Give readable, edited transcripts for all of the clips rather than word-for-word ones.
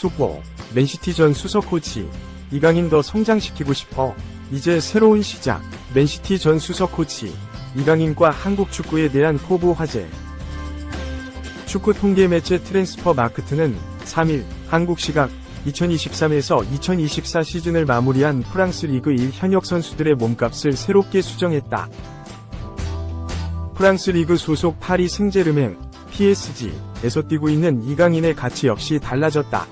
속보, 맨시티전 수석 코치, 이강인 더 성장시키고 싶어. 이제 새로운 시작, 맨시티 전 수석 코치, 이강인과 한국 축구에 대한 포부 화제. 축구 통계 매체 트랜스퍼 마크트는 3일 한국 시각 2023에서 2024 시즌을 마무리한 프랑스 리그 1 현역 선수들의 몸값을 새롭게 수정했다. 프랑스 리그 소속 파리 생제르맹 PSG에서 뛰고 있는 이강인의 가치 역시 달라졌다.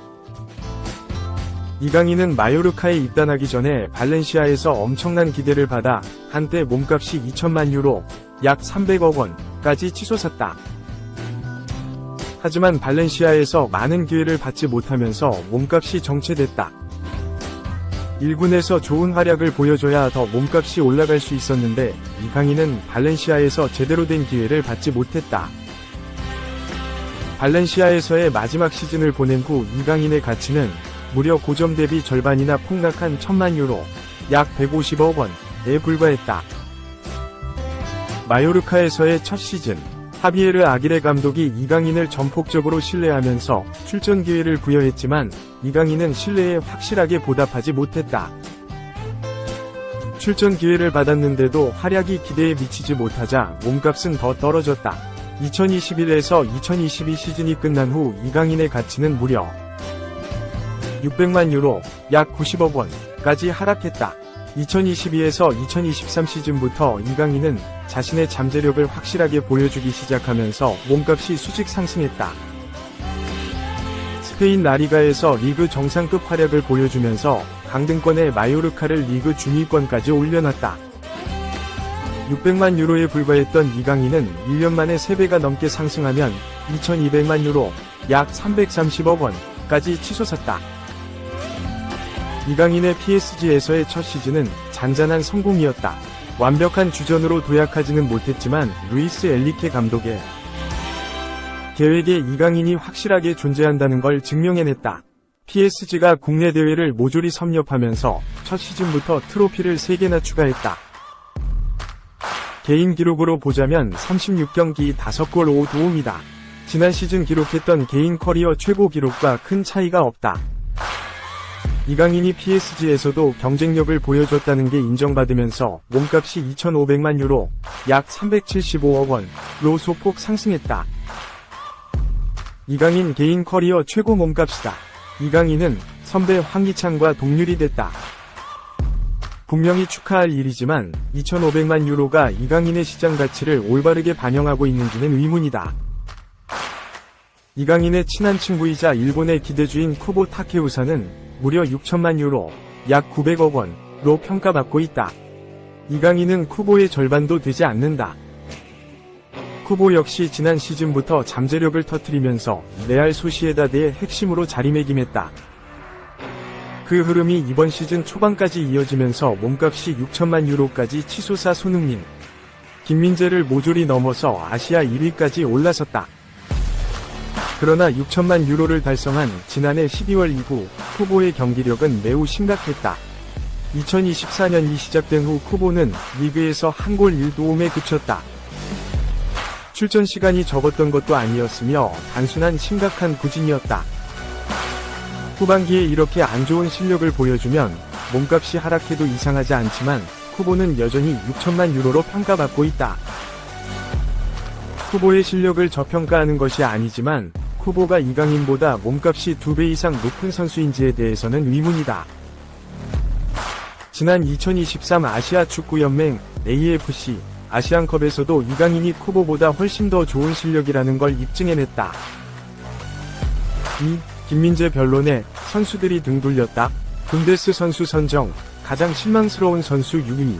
이강인은 마요르카에 입단하기 전에 발렌시아에서 엄청난 기대를 받아 한때 몸값이 2천만 유로, 약 300억 원까지 치솟았다. 하지만 발렌시아에서 많은 기회를 받지 못하면서 몸값이 정체됐다. 1군에서 좋은 활약을 보여줘야 더 몸값이 올라갈 수 있었는데 이강인은 발렌시아에서 제대로 된 기회를 받지 못했다. 발렌시아에서의 마지막 시즌을 보낸 후 이강인의 가치는 무려 고점 대비 절반이나 폭락한 1,000만 유로, 약 150억 원에 불과했다. 마요르카에서의 첫 시즌, 하비에르 아기레 감독이 이강인을 전폭적으로 신뢰하면서 출전 기회를 부여했지만 이강인은 신뢰에 확실하게 보답하지 못했다. 출전 기회를 받았는데도 활약이 기대에 미치지 못하자 몸값은 더 떨어졌다. 2021에서 2022 시즌이 끝난 후 이강인의 가치는 무려 600만 유로, 약 90억 원까지 하락했다. 2022에서 2023 시즌부터 이강인은 자신의 잠재력을 확실하게 보여주기 시작하면서 몸값이 수직 상승했다. 스페인 라리가에서 리그 정상급 활약을 보여주면서 강등권의 마요르카를 리그 중위권까지 올려놨다. 600만 유로에 불과했던 이강인은 1년 만에 3배가 넘게 상승하면 2200만 유로, 약 330억 원까지 치솟았다. 이강인의 PSG에서의 첫 시즌은 잔잔한 성공이었다. 완벽한 주전으로 도약하지는 못했지만 루이스 엘리케 감독의 계획에 이강인이 확실하게 존재한다는 걸 증명해냈다. PSG가 국내 대회를 모조리 섭렵하면서 첫 시즌부터 트로피를 3개나 추가했다. 개인 기록으로 보자면 36경기 5골 5도움이다. 지난 시즌 기록했던 개인 커리어 최고 기록과 큰 차이가 없다. 이강인이 PSG에서도 경쟁력을 보여줬다는 게 인정받으면서 몸값이 2,500만 유로, 약 375억 원으로 소폭 상승했다. 이강인 개인 커리어 최고 몸값이다. 이강인은 선배 황희찬과 동률이 됐다. 분명히 축하할 일이지만 2,500만 유로가 이강인의 시장 가치를 올바르게 반영하고 있는지는 의문이다. 이강인의 친한 친구이자 일본의 기대주인 쿠보 타케우사는 무려 6천만 유로, 약 900억 원으로 평가받고 있다. 이강인은 쿠보의 절반도 되지 않는다. 쿠보 역시 지난 시즌부터 잠재력을 터뜨리면서 레알 소시에다드의 핵심으로 자리매김했다. 그 흐름이 이번 시즌 초반까지 이어지면서 몸값이 6천만 유로까지 치솟아 손흥민, 김민재를 모조리 넘어서 아시아 1위까지 올라섰다. 그러나 6천만 유로를 달성한 지난해 12월 이후 쿠보의 경기력은 매우 심각했다. 2024년이 시작된 후 쿠보는 리그에서 한 골 1도움에 그쳤다. 출전 시간이 적었던 것도 아니었으며 단순한 심각한 부진이었다. 후반기에 이렇게 안 좋은 실력을 보여주면 몸값이 하락해도 이상하지 않지만 쿠보는 여전히 6천만 유로로 평가받고 있다. 쿠보의 실력을 저평가하는 것이 아니지만 쿠보가 이강인보다 몸값이 2배 이상 높은 선수인지에 대해서는 의문이다. 지난 2023 아시아 축구연맹 AFC 아시안컵에서도 이강인이 쿠보보다 훨씬 더 좋은 실력이라는 걸 입증해냈다. 2. 김민재 변론에 선수들이 등 돌렸다. 분데스 선수 선정 가장 실망스러운 선수 6위.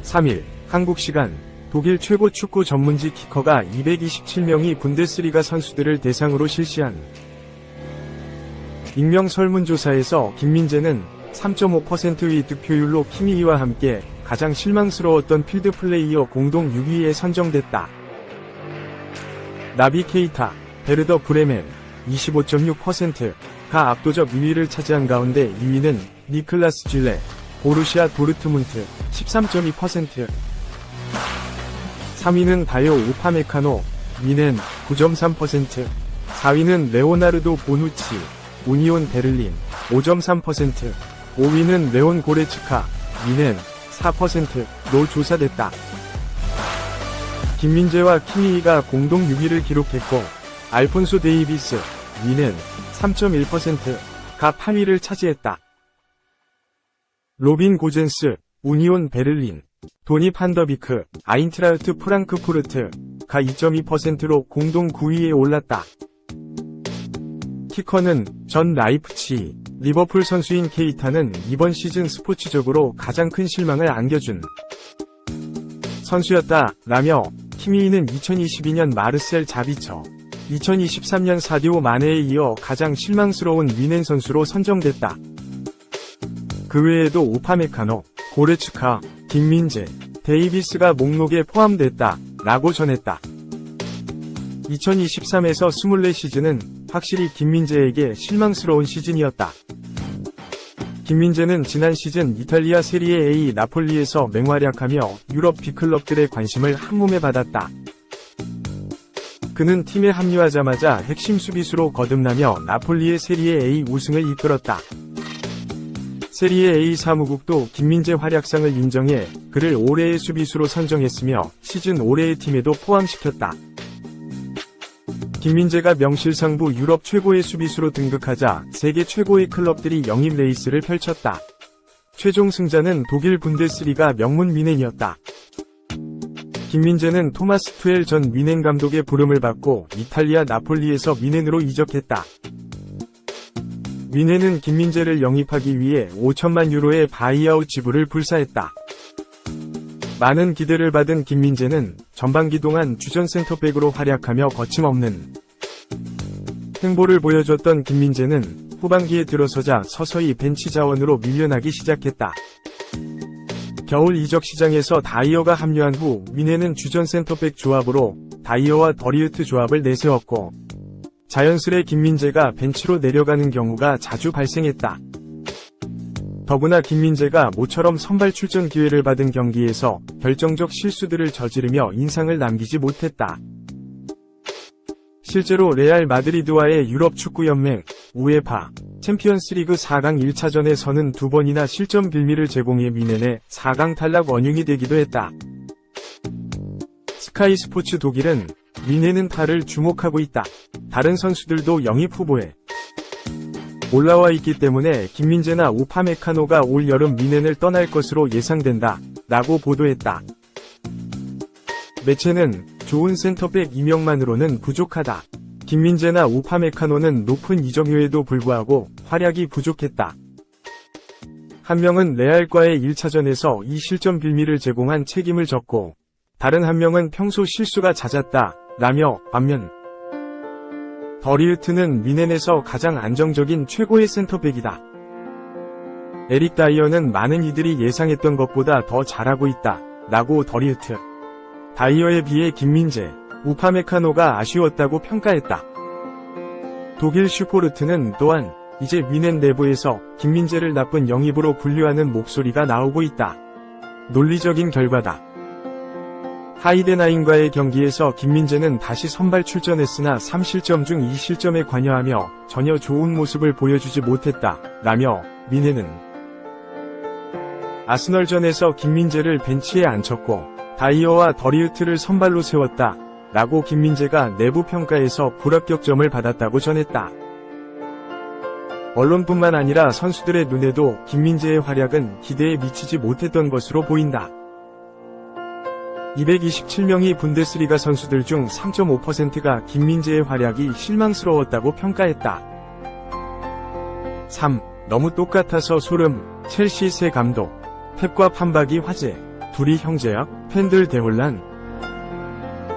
3일 한국 시간 독일 최고 축구 전문지 키커가 227명이 분데스리가 선수들을 대상으로 실시한 익명 설문조사에서 김민재는 3.5%의 득표율로 키미히와 함께 가장 실망스러웠던 필드 플레이어 공동 6위에 선정됐다. 나비 케이타, 베르더 브레멘 25.6%가 압도적 2위를 차지한 가운데 2위는 니클라스 질레, 보루시아 도르트문트 13.2%, 3위는 다요 우파메카노, 미넨 9.3%, 4위는 레오나르도 보누치, 우니온 베를린 5.3%, 5위는 레온 고레츠카, 미넨 4%로 조사됐다. 김민재와 키미히가 공동 6위를 기록했고 알폰소 데이비스, 미넨 3.1%가 8위를 차지했다. 로빈 고젠스, 우니온 베를린, 도니 판더비크, 아인트라흐트 프랑크푸르트가 2.2%로 공동 9위에 올랐다. 키커는 전 라이프치히, 리버풀 선수인 케이타는 이번 시즌 스포츠적으로 가장 큰 실망을 안겨준 선수였다 라며 키미히는 2022년 마르셀 자비처, 2023년 사디오 마네에 이어 가장 실망스러운 위넨 선수로 선정됐다. 그 외에도 우파메카노, 고레츠카, 김민재, 데이비스가 목록에 포함됐다 라고 전했다. 2023에서 24시즌은 확실히 김민재에게 실망스러운 시즌이었다. 김민재는 지난 시즌 이탈리아 세리에 A 나폴리에서 맹활약하며 유럽 빅클럽들의 관심을 한몸에 받았다. 그는 팀에 합류하자마자 핵심 수비수로 거듭나며 나폴리의 세리에 A 우승을 이끌었다. 세리에 A 사무국도 김민재 활약상을 인정해 그를 올해의 수비수로 선정했으며 시즌 올해의 팀에도 포함시켰다. 김민재가 명실상부 유럽 최고의 수비수로 등극하자 세계 최고의 클럽들이 영입 레이스를 펼쳤다. 최종 승자는 독일 분데스리가 명문 미넨이었다. 김민재는 토마스 투엘 전 미넨 감독의 부름을 받고 이탈리아 나폴리에서 미넨으로 이적했다. 미넨은 김민재를 영입하기 위해 5천만 유로의 바이아웃 지불을 불사했다. 많은 기대를 받은 김민재는 전반기 동안 주전 센터백으로 활약하며 거침없는 행보를 보여줬던 김민재는 후반기에 들어서자 서서히 벤치 자원으로 밀려나기 시작했다. 겨울 이적 시장에서 다이어가 합류한 후 미넨은 주전 센터백 조합으로 다이어와 더리우트 조합을 내세웠고 자연스레 김민재가 벤치로 내려가는 경우가 자주 발생했다. 더구나 김민재가 모처럼 선발 출전 기회를 받은 경기에서 결정적 실수들을 저지르며 인상을 남기지 못했다. 실제로 레알 마드리드와의 유럽 축구연맹 우에파 챔피언스리그 4강 1차전에서는 2번이나 실점 빌미를 제공해 미넨의 4강 탈락 원흉이 되기도 했다. 스카이 스포츠 독일은 미넨은 타를 주목하고 있다. 다른 선수들도 영입 후보에 올라와 있기 때문에 김민재나 우파메카노가 올 여름 미넨을 떠날 것으로 예상된다 라고 보도했다. 매체는 좋은 센터백 임명만으로는 부족하다. 김민재나 우파메카노는 높은 이적료에도 불구하고 활약이 부족했다. 한 명은 레알과의 1차전에서 이 실점 빌미를 제공한 책임을 졌고 다른 한 명은 평소 실수가 잦았다 라며 반면 더리우트는 미넨에서 가장 안정적인 최고의 센터백이다. 에릭 다이어는 많은 이들이 예상했던 것보다 더 잘하고 있다 라고 더리우트, 다이어에 비해 김민재, 우파메카노가 아쉬웠다고 평가했다. 독일 슈포르트는 또한 이제 미넨 내부에서 김민재를 나쁜 영입으로 분류하는 목소리가 나오고 있다. 논리적인 결과다. 하이덴하임과의 경기에서 김민재는 다시 선발 출전했으나 3실점 중 2실점에 관여하며 전혀 좋은 모습을 보여주지 못했다 라며 미넨은 아스널전에서 김민재를 벤치에 앉혔고 다이어와 더리우트를 선발로 세웠다 라고 김민재가 내부 평가에서 불합격점을 받았다고 전했다. 언론뿐만 아니라 선수들의 눈에도 김민재의 활약은 기대에 미치지 못했던 것으로 보인다. 227명의 분데스리가 선수들 중 3.5%가 김민재의 활약이 실망스러웠다고 평가했다. 3. 너무 똑같아서 소름. 첼시 새 감독. 펩과 판박이 화제. 둘이 형제야? 팬들 대혼란.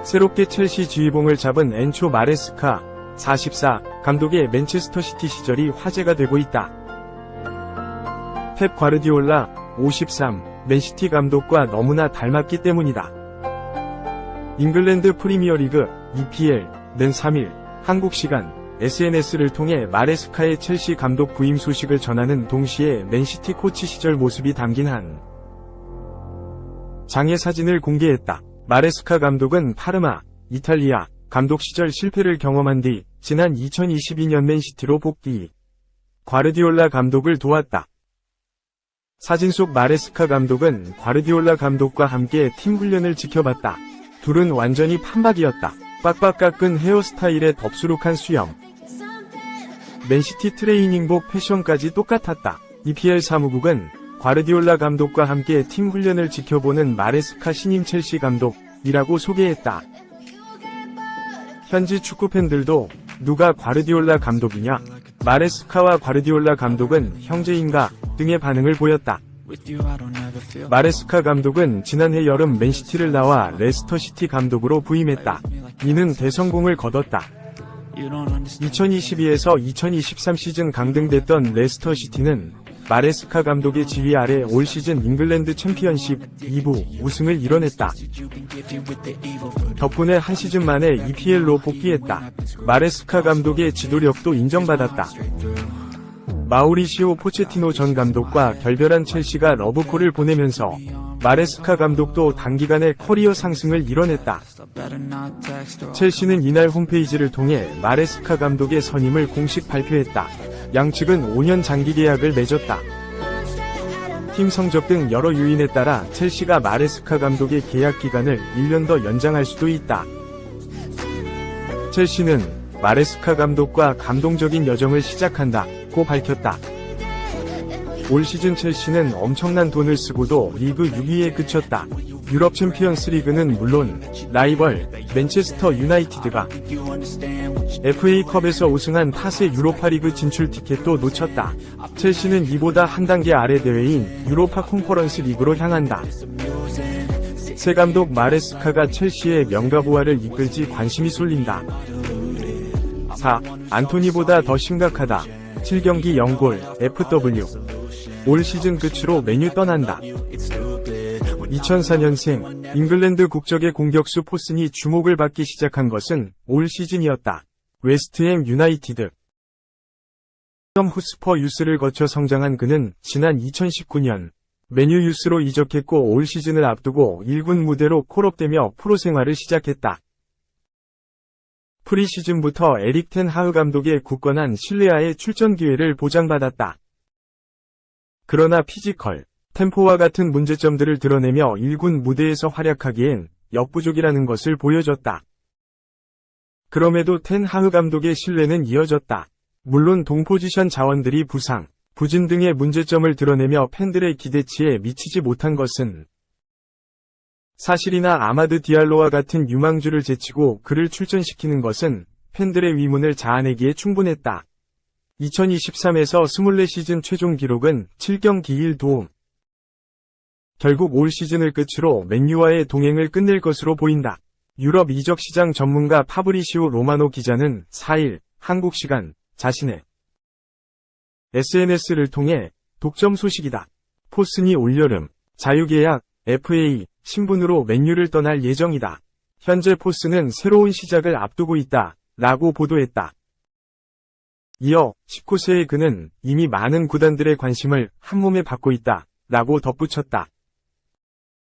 새롭게 첼시 지휘봉을 잡은 엔초 마레스카 44 감독의 맨체스터 시티 시절이 화제가 되고 있다. 펩 과르디올라 53 맨시티 감독과 너무나 닮았기 때문이다. 잉글랜드 프리미어리그 EPL는 3일 한국 시간 SNS를 통해 마레스카의 첼시 감독 부임 소식을 전하는 동시에 맨시티 코치 시절 모습이 담긴 한 장의 사진을 공개했다. 마레스카 감독은 파르마, 이탈리아 감독 시절 실패를 경험한 뒤 지난 2022년 맨시티로 복귀. 과르디올라 감독을 도왔다. 사진 속 마레스카 감독은 과르디올라 감독과 함께 팀 훈련을 지켜봤다. 둘은 완전히 판박이었다. 빡빡 깎은 헤어스타일에 덥수룩한 수염. 맨시티 트레이닝복 패션까지 똑같았다. EPL 사무국은 과르디올라 감독과 함께 팀 훈련을 지켜보는 마레스카 신임 첼시 감독이라고 소개했다. 현지 축구 팬들도 누가 과르디올라 감독이냐? 마레스카와 과르디올라 감독은 형제인가? 등의 반응을 보였다. 마레스카 감독은 지난해 여름 맨시티를 나와 레스터시티 감독으로 부임했다. 이는 대성공을 거뒀다. 2022에서 2023 시즌 강등됐던 레스터시티는 마레스카 감독의 지휘 아래 올 시즌 잉글랜드 챔피언십 2부 우승을 이뤄냈다. 덕분에 한 시즌 만에 EPL로 복귀했다. 마레스카 감독의 지도력도 인정받았다. 마우리시오 포체티노 전 감독과 결별한 첼시가 러브콜을 보내면서 마레스카 감독도 단기간에 커리어 상승을 이뤄냈다. 첼시는 이날 홈페이지를 통해 마레스카 감독의 선임을 공식 발표했다. 양측은 5년 장기 계약을 맺었다. 팀 성적 등 여러 요인에 따라 첼시가 마레스카 감독의 계약 기간을 1년 더 연장할 수도 있다. 첼시는 마레스카 감독과 감동적인 여정을 시작한다고 밝혔다. 올 시즌 첼시는 엄청난 돈을 쓰고도 리그 6위에 그쳤다. 유럽 챔피언스 리그는 물론 라이벌 맨체스터 유나이티드가 FA컵에서 우승한 탓에 유로파리그 진출 티켓도 놓쳤다. 첼시는 이보다 한 단계 아래 대회인 유로파 컨퍼런스 리그로 향한다. 새 감독 마레스카가 첼시의 명가부활을 이끌지 관심이 쏠린다. 4. 안토니보다 더 심각하다. 7경기 0골 FW. 올 시즌 끝으로 맨유 떠난다. 2004년생 잉글랜드 국적의 공격수 포슨이 주목을 받기 시작한 것은 올 시즌이었다. 웨스트햄 유나이티드, 후스퍼 유스를 거쳐 성장한 그는 지난 2019년 맨유 유스로 이적했고 올 시즌을 앞두고 1군 무대로 콜업되며 프로 생활을 시작했다. 프리시즌부터 에릭 텐 하흐 감독의 굳건한 신뢰하에 출전 기회를 보장받았다. 그러나 피지컬, 템포와 같은 문제점들을 드러내며 1군 무대에서 활약하기엔 역부족이라는 것을 보여줬다. 그럼에도 텐 하흐 감독의 신뢰는 이어졌다. 물론 동포지션 자원들이 부상, 부진 등의 문제점을 드러내며 팬들의 기대치에 미치지 못한 것은 사실이나 아마드 디알로와 같은 유망주를 제치고 그를 출전시키는 것은 팬들의 위문을 자아내기에 충분했다. 2023에서 24시즌 최종 기록은 7경기 1도움. 결국 올 시즌을 끝으로 맨유와의 동행을 끝낼 것으로 보인다. 유럽 이적 시장 전문가 파브리시오 로마노 기자는 4일 한국 시간 자신의 SNS를 통해 독점 소식이다. 포슨이 올여름 자유계약 FA 신분으로 맨유를 떠날 예정이다. 현재 포슨은 새로운 시작을 앞두고 있다. 라고 보도했다. 이어 19세의 그는 이미 많은 구단들의 관심을 한몸에 받고 있다. 라고 덧붙였다.